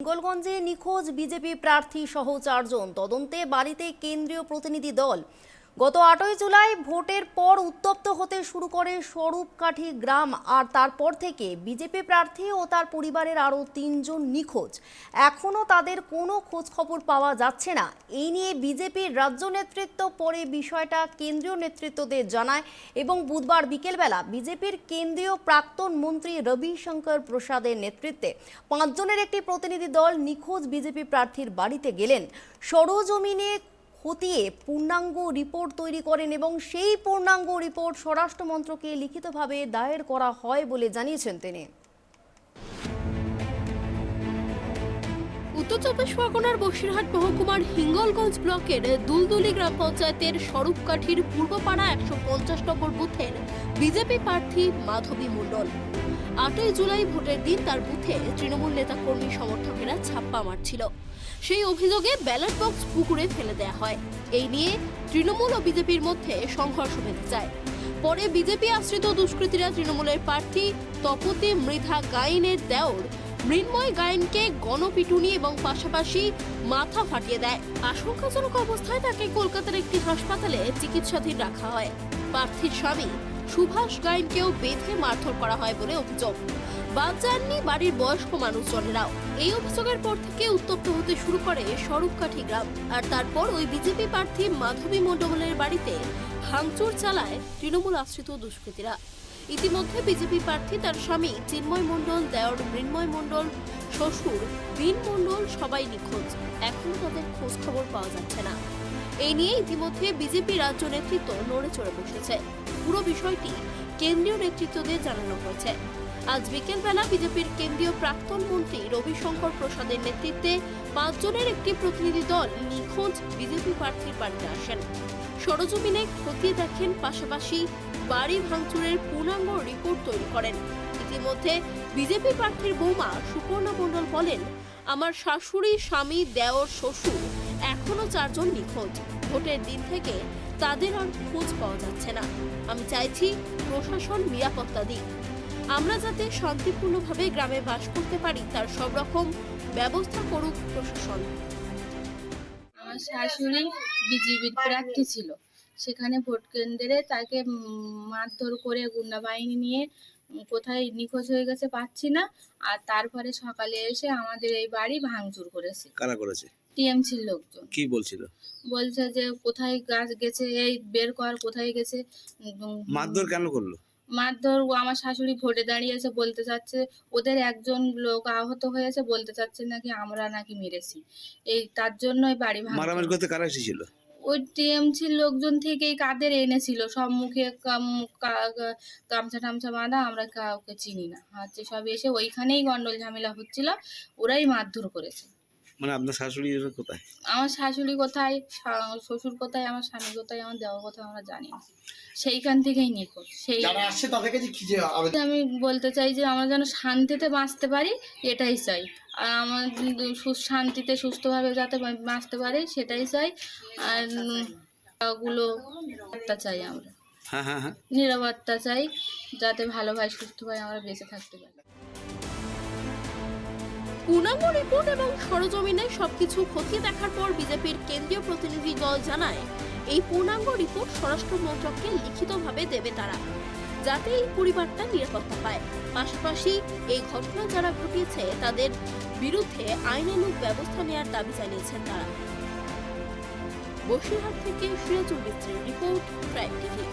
গোলগঞ্জে নিখোঁজ বিজেপি প্রার্থী সহ 4 জন তদন্তে বাড়িতে কেন্দ্রীয় প্রতিনিধি দল। গত 8ই জুলাই ভোটের পর উত্তপ্ত হতে শুরু করে স্বরূপকাঠি গ্রাম, আর তারপর থেকে বিজেপি প্রার্থী ও তার পরিবারের আরও 3 জন নিখোঁজ। এখনও তাদের কোনো খোঁজ খবর পাওয়া যাচ্ছে না। এই নিয়ে বিজেপির রাজ্য নেতৃত্ব পরে বিষয়টা কেন্দ্রীয় নেতৃত্বদের জানায় এবং বুধবার বিকেলবেলা বিজেপির কেন্দ্রীয় প্রাক্তন মন্ত্রী রবিশঙ্কর প্রসাদের নেতৃত্বে 5 জনের একটি প্রতিনিধি দল নিখোঁজ বিজেপি প্রার্থীর বাড়িতে গেলেন। সরজমিনে খতিয়ে পূর্ণাঙ্গ রিপোর্ট তৈরি করেন এবং সেই পূর্ণাঙ্গ রিপোর্ট স্বরাষ্ট্র মন্ত্রকে লিখিতভাবে দায়ের করা হয় বলে জানিয়েছেন তিনি। উত্তর চব্বিশ পরগনার বসিরহাট মহকুমার হিঙ্গলগঞ্জ ব্লকের দুলদুলি গ্রাম পঞ্চায়েতের স্বরূপকাঠির পূর্বপাড়া 150 নম্বর বুথের বিজেপি প্রার্থী মাধবী মণ্ডল 8ই জুলাই ভোটের দিন তার বুথে তৃণমূল নেতা কর্মী সমর্থকেরা ছাপ্পা মারছিল। সেই অভিযোগে ব্যালট বক্স পুকুরে ফেলে দেওয়া হয়। এই নিয়ে তৃণমূল ও বিজেপির মধ্যে সংঘর্ষ বেঁধে যায়। পরে বিজেপি আশ্রিত দুষ্কৃতীরা তৃণমূলের প্রার্থী তপতি মৃধা গাইনের দেওর মৃন্ময় গায়েনকে গণপিটুনি এবং পাশাপাশি মাথা ফাটিয়ে দেয়। আশঙ্কাজনক অবস্থায় তাকে কলকাতার একটি হাসপাতালে চিকিৎসাধীন রাখা হয়। প্রার্থীর স্বামী সুভাষ গায়েনকেও বেঁধে মারধর করা হয় বলে অভিযোগ। বাদ যাননি বাড়ির বয়স্ক মানুষজনেরাও। এই অভিযোগের পর থেকে উত্তপ্ত হতে শুরু করে স্বরূপকাঠি গ্রাম, আর তারপর ওই বিজেপি প্রার্থী মাধবী মণ্ডলের বাড়িতে ভাঙচুর চালায় তৃণমূল আশ্রিত দুষ্কৃতীরা। ইতিমধ্যে বিজেপি প্রার্থী, তার স্বামী চিন্ময় মণ্ডল, দেওর মৃন্ময় মণ্ডল, শ্বশুর বীন মণ্ডল সবাই নিখোঁজ। এখনো তাদের খোঁজ খবর পাওয়া যাচ্ছে না। এই নিয়ে ইতিমধ্যে বিজেপি রাজ্য নেতৃত্ব নড়ে চড়ে বসেছে। পুরো বিষয়টি কেন্দ্রীয় নেতৃত্বদের জানানো হয়েছে। আজ বিকেলবেলা বিজেপির কেন্দ্রীয় প্রাক্তন মন্ত্রী রবিশঙ্কর প্রসাদের নেতৃত্বে 5 জনের একটি প্রতিনিধি দল নিখোঁজ বিজেপি প্রার্থীর বাড়িতে আসেন। সরজমিনে খতিয়ে দেখেন, পাশাপাশি বাড়ি ভাঙচুরের পূর্ণাঙ্গ রিপোর্ট তৈরি করেন। ইতিমধ্যে বিজেপি প্রার্থীর বৌমা সুপর্ণা মণ্ডল বলেন, আমার শাশুড়ি, স্বামী, দেওর, শ্বশুর এখনো 4 জন নিখোঁজ। ভোটের দিন থেকে তাদের আর খোঁজ পাওয়া যাচ্ছে না। আমি চাইছি প্রশাসন নিরাপত্তা দিক। আমরা যাতে শান্তিপূর্ণভাবে গ্রামে বাস করতে পারি তার সব রকম ব্যবস্থা করুক প্রশাসন। আমার শাশুড়ি বিজেপির প্রার্থী ছিল, সেখানে ভোট কেন্দ্রে তাকে মারধর করে গুন্ডা বাহিনী নিয়ে কোথায় নিখোঁজ হয়ে গেছে পাচ্ছি না। আর তারপরে সকালে এসে আমাদের এই বাড়ি ভাঙচুর করেছে। কারা করেছে? টিএমসির লোকজন। কি বলছিল? বলছে যে কোথায় গাছ গেছে, এই বের কর কোথায় গেছে। মারধর কেন করলো? মারধর, আমার শাশুড়ি ভোটে দাঁড়িয়েছে বলতে চাচ্ছে, ওদের একজন লোক আহত হয়েছে বলতে চাচ্ছে নাকি আমরা নাকি মেরেছি। এই তার জন্যই বাড়ি মারামারি করতে কারা এসেছিল? ওই টিএমসির লোকজন থেকেই কাদের এনেছিল, সব মুখে গামছা টামছা বাঁধা, আমরা কাউকে চিনি না। হচ্ছে সব এসে ওইখানেই গন্ডল ঝামেলা হচ্ছিল, ওরাই মারধর করেছে। মানে আপনার শাশুড়ি কোথায়? আমার শাশুড়ি কোথায়, শ্বশুর কোথায়, আমার স্বামী কোথায়, আমার দেওয়া কোথায় আমরা জানি না। সেইখান থেকেই নিখোঁজ। সেই আমি বলতে চাই যে আমরা যেন শান্তিতে বাঁচতে পারি, এটাই চাই। আর আমার শান্তিতে সুস্থভাবে যাতে বাঁচতে পারি সেটাই চাই। আর ওগুলো চাই আমরা, নিরাপত্তা চাই, যাতে ভালোভাবে সুস্থভাবে আমরা বেঁচে থাকতে পারি। পূর্ণাঙ্গ রিপোর্ট এবং সরজমিনে সবকিছু খতিয়ে দেখার পর বিজেপির কেন্দ্রীয় প্রতিনিধি দল জানায়, এই পূর্ণাঙ্গ রিপোর্ট স্বরাষ্ট্র মন্ত্রককে লিখিতভাবে দেবে তারা, যাতে এই পরিবারটা নিরাপত্তা পায়। পাশাপাশি এই ঘটনা যারা ঘটিয়েছে তাদের বিরুদ্ধে আইনানুগ ব্যবস্থা নেওয়ার দাবি জানিয়েছেন তারা। বসিরহাট থেকে সিরাজুল মিস্ত্রির রিপোর্ট, প্রাইম টিভি।